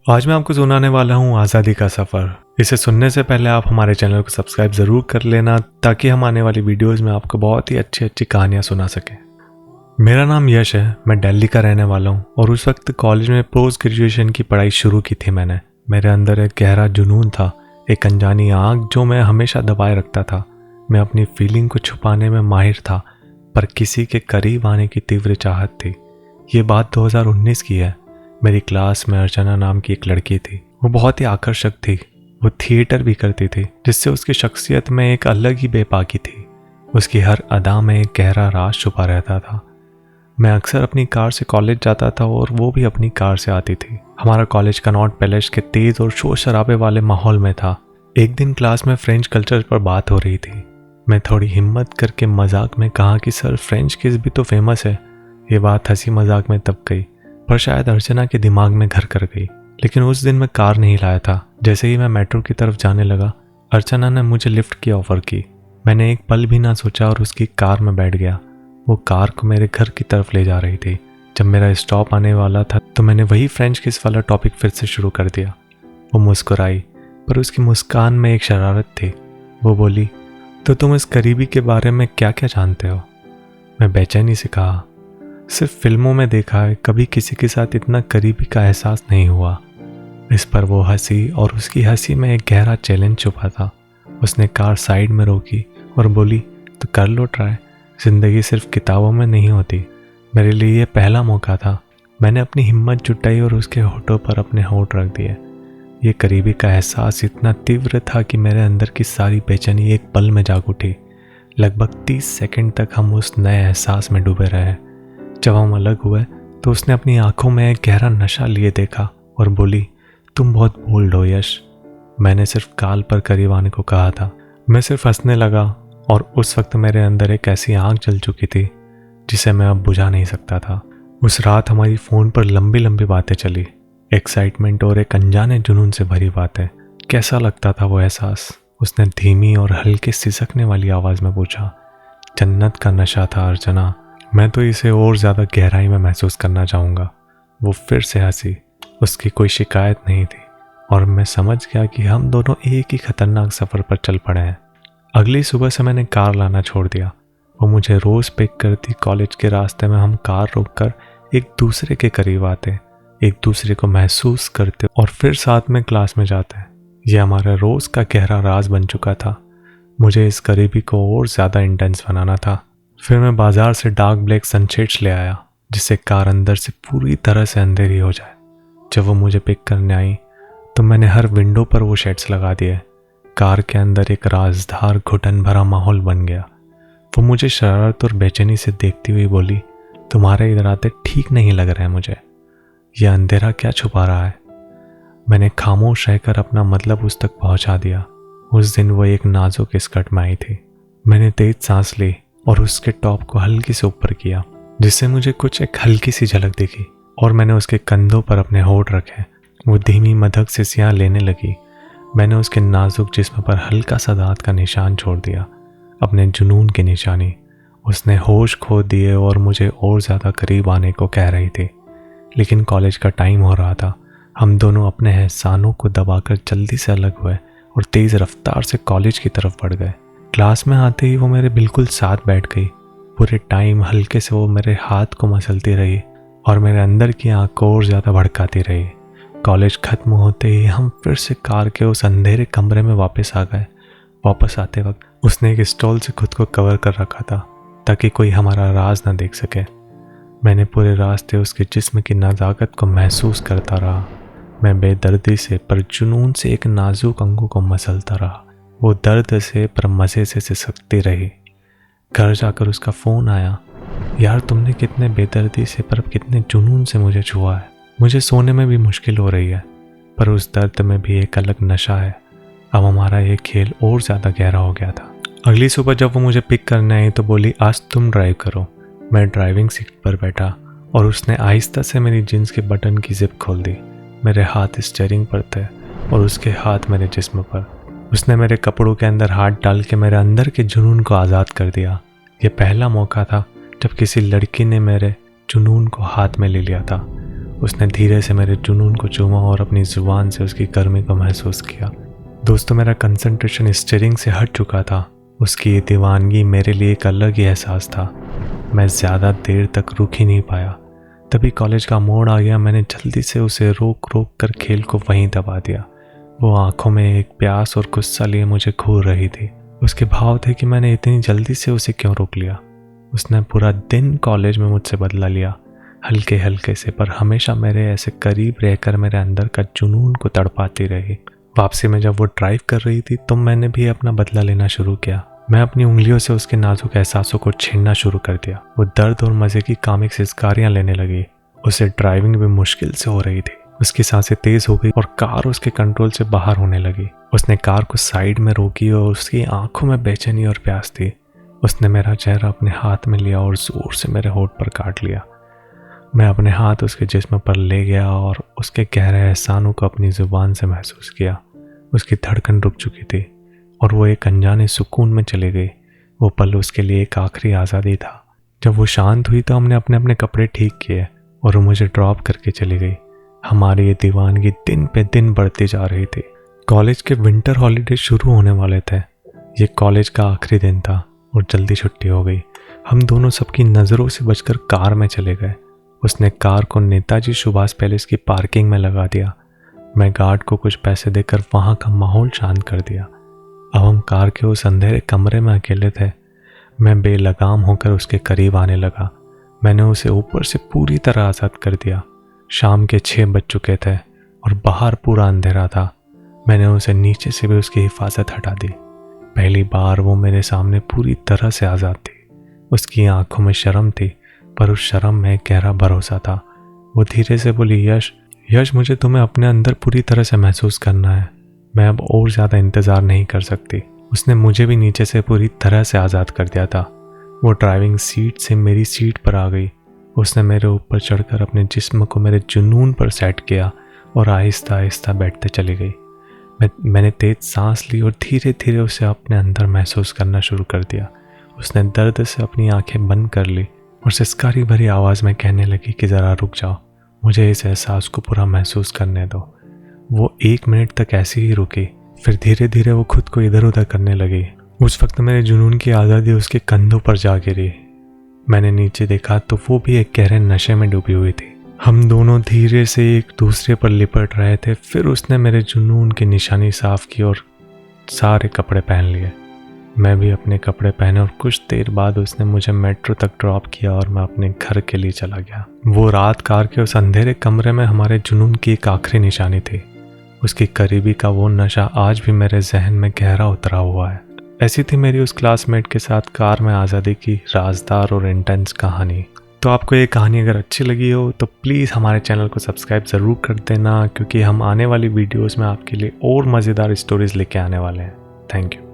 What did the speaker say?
आज मैं आपको सुनाने वाला हूँ आज़ादी का सफ़र। इसे सुनने से पहले आप हमारे चैनल को सब्सक्राइब ज़रूर कर लेना ताकि हम आने वाली वीडियोज़ में आपको बहुत ही अच्छी अच्छी कहानियाँ सुना सकें। मेरा नाम यश है, मैं दिल्ली का रहने वाला हूँ और उस वक्त कॉलेज में पोस्ट ग्रेजुएशन की पढ़ाई शुरू की थी मैंने। मेरे अंदर एक गहरा जुनून था, एक अनजानी आग जो मैं हमेशा दबाए रखता था। मैं अपनी फीलिंग को छुपाने में माहिर था, पर किसी के करीब आने की तीव्र चाहत थी। ये बात 2019 की है। मेरी क्लास में अर्चना नाम की एक लड़की थी। वो बहुत ही आकर्षक थी। वो थिएटर भी करती थी, जिससे उसकी शख्सियत में एक अलग ही बेबाकी थी। उसकी हर अदा में एक गहरा राज छुपा रहता था। मैं अक्सर अपनी कार से कॉलेज जाता था और वो भी अपनी कार से आती थी। हमारा कॉलेज कनॉट पैलेस के तेज और शोर शराबे वाले माहौल में था। एक दिन क्लास में फ्रेंच कल्चर पर बात हो रही थी। मैं थोड़ी हिम्मत करके मजाक में कहा कि सर, फ्रेंच किस भी तो फेमस है। ये बात हंसी मजाक में तब गई, पर शायद अर्चना के दिमाग में घर कर गई। लेकिन उस दिन मैं कार नहीं लाया था। जैसे ही मैं मेट्रो की तरफ जाने लगा, अर्चना ने मुझे लिफ्ट की ऑफर की। मैंने एक पल भी ना सोचा और उसकी कार में बैठ गया। वो कार को मेरे घर की तरफ ले जा रही थी। जब मेरा स्टॉप आने वाला था तो मैंने वही फ्रेंच किस वाला टॉपिक फिर से शुरू कर दिया। वो मुस्कुराई, पर उसकी मुस्कान में एक शरारत थी। वो बोली, तो तुम इस करीबी के बारे में क्या क्या जानते हो? मैं बेचैनी से कहा, सिर्फ फिल्मों में देखा है, कभी किसी के साथ इतना करीबी का एहसास नहीं हुआ। इस पर वो हंसी और उसकी हंसी में एक गहरा चैलेंज छुपा था। उसने कार साइड में रोकी और बोली, तो कर लो ट्राई। जिंदगी सिर्फ किताबों में नहीं होती। मेरे लिए ये पहला मौका था। मैंने अपनी हिम्मत जुटाई और उसके होठों पर अपने होठ रख दिए। ये करीबी का एहसास इतना तीव्र था कि मेरे अंदर की सारी बेचैनी एक पल में जाग उठी। लगभग 30 सेकंड तक हम उस नए एहसास में डूबे रहे। जब हम अलग हुए तो उसने अपनी आंखों में एक गहरा नशा लिए देखा और बोली, तुम बहुत बोल्ड हो यश। मैंने सिर्फ गाल पर करीब आने को कहा था। मैं सिर्फ हंसने लगा और उस वक्त मेरे अंदर एक ऐसी आग जल चुकी थी जिसे मैं अब बुझा नहीं सकता था। उस रात हमारी फ़ोन पर लंबी लंबी बातें चली, एक्साइटमेंट और एक अनजाने जुनून से भरी बातें। कैसा लगता था वो एहसास? उसने धीमी और हल्के सिसकने वाली आवाज़ में पूछा। जन्नत का नशा था अर्चना, मैं तो इसे और ज़्यादा गहराई में महसूस करना चाहूँगा। वो फिर से हंसी। उसकी कोई शिकायत नहीं थी और मैं समझ गया कि हम दोनों एक ही खतरनाक सफ़र पर चल पड़े हैं। अगली सुबह से मैंने कार लाना छोड़ दिया। वो मुझे रोज़ पिक करती। कॉलेज के रास्ते में हम कार रोककर एक दूसरे के करीब आते, एक दूसरे को महसूस करते और फिर साथ में क्लास में जाते। यह हमारा रोज़ का गहरा राज बन चुका था। मुझे इस करीबी को और ज़्यादा इंटेंस बनाना था। फिर मैं बाजार से डार्क ब्लैक सनशेड्स ले आया, जिससे कार अंदर से पूरी तरह से अंधेरी हो जाए। जब वो मुझे पिक करने आई तो मैंने हर विंडो पर वो शेड्स लगा दिए। कार के अंदर एक राजधार घुटन भरा माहौल बन गया। वो मुझे शरारत और बेचैनी से देखती हुई बोली, तुम्हारे इधर आते ठीक नहीं लग रहा है मुझे। यह अंधेरा क्या छुपा रहा है? मैंने खामोश रहकर अपना मतलब उस तक पहुंचा दिया। उस दिन वो एक नाजुक स्कर्ट में आई थी। मैंने तेज सांस ली और उसके टॉप को हल्की से ऊपर किया, जिससे मुझे कुछ एक हल्की सी झलक दिखी और मैंने उसके कंधों पर अपने होठ रखे। वो धीमी मदक से सियाह लेने लगी। मैंने उसके नाजुक जिस्म पर हल्का सा दांत का निशान छोड़ दिया, अपने जुनून की निशानी। उसने होश खो दिए और मुझे और ज़्यादा करीब आने को कह रही थी, लेकिन कॉलेज का टाइम हो रहा था। हम दोनों अपने एहसानों को दबाकर जल्दी से अलग हुए और तेज़ रफ्तार से कॉलेज की तरफ बढ़ गए। क्लास में आते ही वो मेरे बिल्कुल साथ बैठ गई। पूरे टाइम हल्के से वो मेरे हाथ को मसलती रही और मेरे अंदर की आँख को और ज़्यादा भड़काती रही। कॉलेज ख़त्म होते ही हम फिर से कार के उस अंधेरे कमरे में वापस आ गए। वापस आते वक्त उसने एक स्टॉल से खुद को कवर कर रखा था ताकि कोई हमारा राज ना देख सके। मैंने पूरे रास्ते उसके जिस्म की नज़ाकत को महसूस करता रहा। मैं बेदर्दी से पर जुनून से एक नाजुक अंगों को मसलता रहा। वो दर्द से पर मज़े से सिसकती रही। घर जाकर उसका फ़ोन आया, यार तुमने कितने बेदर्दी से पर कितने जुनून से मुझे छुआ है। मुझे सोने में भी मुश्किल हो रही है, पर उस दर्द में भी एक अलग नशा है। अब हमारा ये खेल और ज़्यादा गहरा हो गया था। अगली सुबह जब वो मुझे पिक करने आई तो बोली, आज तुम ड्राइव करो। मैं ड्राइविंग सीट पर बैठा और उसने आहिस्ता से मेरी जीन्स के बटन की जिप खोल दी। मेरे हाथ स्टीयरिंग पर थे और उसके हाथ मेरे जिस्म पर। उसने मेरे कपड़ों के अंदर हाथ डाल के मेरे अंदर के जुनून को आज़ाद कर दिया। ये पहला मौका था जब किसी लड़की ने मेरे जुनून को हाथ में ले लिया था। उसने धीरे से मेरे जुनून को चूमा और अपनी जुबान से उसकी गर्मी को महसूस किया। दोस्तों, मेरा कंसंट्रेशन स्टीयरिंग से हट चुका था। उसकी ये दीवानगी मेरे लिए एक अलग ही एहसास था। मैं ज़्यादा देर तक रुक ही नहीं पाया। तभी कॉलेज का मोड़ आ गया। मैंने जल्दी से उसे रोक कर खेल को वहीं दबा दिया। वो आंखों में एक प्यास और गुस्सा लिए मुझे घूर रही थी। उसके भाव थे कि मैंने इतनी जल्दी से उसे क्यों रोक लिया। उसने पूरा दिन कॉलेज में मुझसे बदला लिया, हल्के हल्के से, पर हमेशा मेरे ऐसे करीब रहकर मेरे अंदर का जुनून को तड़पाती रही। वापसी में जब वो ड्राइव कर रही थी तो मैंने भी अपना बदला लेना शुरू किया। मैं अपनी उंगलियों से उसके नाजुक एहसासों को छीनना शुरू कर दिया। वो दर्द और मजे की कामिक सिस्कारियां लेने लगी। उसे ड्राइविंग भी मुश्किल से हो रही थी। उसकी सांसें तेज हो गई और कार उसके कंट्रोल से बाहर होने लगी। उसने कार को साइड में रोकी और उसकी आंखों में बेचैनी और प्यास थी। उसने मेरा चेहरा अपने हाथ में लिया और जोर से मेरे होठ पर काट लिया। मैं अपने हाथ उसके जिस्म पर ले गया और उसके गहरे एहसानों को अपनी जुबान से महसूस किया। उसकी धड़कन रुक चुकी थी और वो एक अनजाने सुकून में चली गई। वो पल उसके लिए एक आखिरी आज़ादी था। जब वो शांत हुई तो हमने अपने अपने कपड़े ठीक किए और वो मुझे ड्रॉप करके चली गई। हमारी ये दीवानगी दिन पे दिन बढ़ती जा रही थी। कॉलेज के विंटर हॉलीडे शुरू होने वाले थे। ये कॉलेज का आखिरी दिन था और जल्दी छुट्टी हो गई। हम दोनों सबकी नज़रों से बचकर कार में चले गए। उसने कार को नेताजी सुभाष पैलेस की पार्किंग में लगा दिया। मैं गार्ड को कुछ पैसे देकर वहाँ का माहौल शांत कर दिया। अब हम कार के उस अंधेरे कमरे में अकेले थे। मैं बेलगाम होकर उसके करीब आने लगा। मैंने उसे ऊपर से पूरी तरह आज़ाद कर दिया। शाम के 6 बज चुके थे और बाहर पूरा अंधेरा था। मैंने उसे नीचे से भी उसकी हिफाजत हटा दी। पहली बार वो मेरे सामने पूरी तरह से आज़ाद थी। उसकी आंखों में शर्म थी, पर उस शर्म में गहरा भरोसा था। वो धीरे से बोली, यश, मुझे तुम्हें अपने अंदर पूरी तरह से महसूस करना है। मैं अब और ज़्यादा इंतज़ार नहीं कर सकती। उसने मुझे भी नीचे से पूरी तरह से आज़ाद कर दिया था। वो ड्राइविंग सीट से मेरी सीट पर आ गई। उसने मेरे ऊपर चढ़कर अपने जिस्म को मेरे जुनून पर सेट किया और आहिस्ता आहिस्ता बैठते चली गई। मैंने तेज सांस ली और धीरे धीरे उसे अपने अंदर महसूस करना शुरू कर दिया। उसने दर्द से अपनी आंखें बंद कर ली और सिसकारी भरी आवाज़ में कहने लगी कि ज़रा रुक जाओ, मुझे इस एहसास को पूरा महसूस करने दो। वो 1 मिनट तक ऐसी ही रुकी, फिर धीरे धीरे वो खुद को इधर उधर करने लगी। उस वक्त मेरे जुनून की आज़ादी उसके कंधों पर जा गिरी। मैंने नीचे देखा तो वो भी एक गहरे नशे में डूबी हुई थी। हम दोनों धीरे से एक दूसरे पर लिपट रहे थे। फिर उसने मेरे जुनून की निशानी साफ की और सारे कपड़े पहन लिए। मैं भी अपने कपड़े पहने और कुछ देर बाद उसने मुझे मेट्रो तक ड्रॉप किया और मैं अपने घर के लिए चला गया। वो रात कार के उस अंधेरे कमरे में हमारे जुनून की एक आखिरी निशानी थी। उसकी करीबी का वो नशा आज भी मेरे जहन में गहरा उतरा हुआ है। ऐसी थी मेरी उस क्लासमेट के साथ कार में आज़ादी की राजदार और इंटेंस कहानी। तो आपको ये कहानी अगर अच्छी लगी हो तो प्लीज़ हमारे चैनल को सब्सक्राइब ज़रूर कर देना, क्योंकि हम आने वाली वीडियोस में आपके लिए और मज़ेदार स्टोरीज़ लेके आने वाले हैं। Thank you.